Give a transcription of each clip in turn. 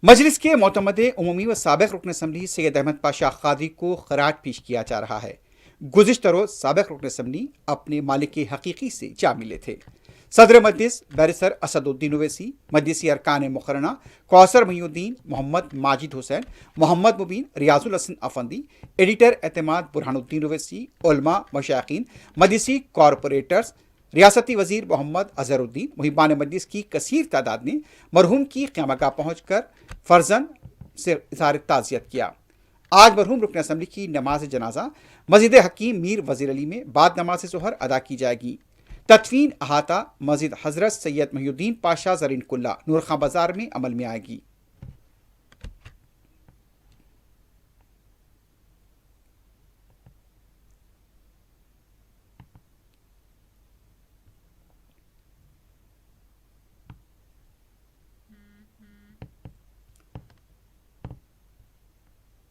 मजलिस के मोतमद उमूमी व साबिक रुकन असम्बली सैयद अहमद पाशा कादरी को खराज पेश किया जा रहा है। गुज़िश्ता रोज़ साबिक रुकन असम्बली अपने मालिक हकीकी से जा मिले थे। सदर मजलिस बैरिस्टर असदुद्दीन ओवैसी, मजलिसी अरकान मुकर्रना कौसर मुहीउद्दीन, मोहम्मद माजिद हुसैन, मोहम्मद मुबीन, रियाजुल हसन अफंदी, एडिटर एतमाद बुरहानुद्दीन ओवैसी, उलमा मशाइखीन, मजलिसी कॉरपोरेटर्स, रियासती वज़ीर मोहम्मद अजहरुद्दीन, मुहिबान मजलिस की कसीर तादाद ने मरहूम की क़यामगाह पहुँच कर फ़र्जन से इज़हार ताज़ियत किया। आज मरहूम रुकन असम्बली की नमाज जनाजा मस्जिद हकीम मीर वज़ीर अली में बाद नमाज ज़ोहर अदा की जाएगी। तदफीन अहाता मस्जिद हज़रत सैयद मुहीउद्दीन पाशा ज़रीन कुल्ला नूर खां बाज़ार में अमल में आएगी।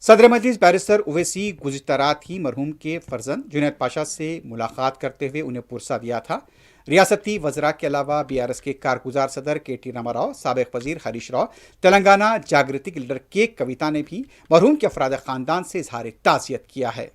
सदर मजलिस बैरिस्टर ओवैसी गुज़िश्ता रात ही मरहूम के फ़र्जंद जुनैद पाशा से मुलाकात करते हुए उन्हें पुरसा दिया था। रियासती वज़रा के अलावा BRS के कारगुजार सदर KT रामाराव, साबिक़ वज़ीर हरीश राव, तेलंगाना जागृति लीडर के कविता ने भी मरहूम के अफराद ख़ानदान से इज़हार ताज़ियत किया है।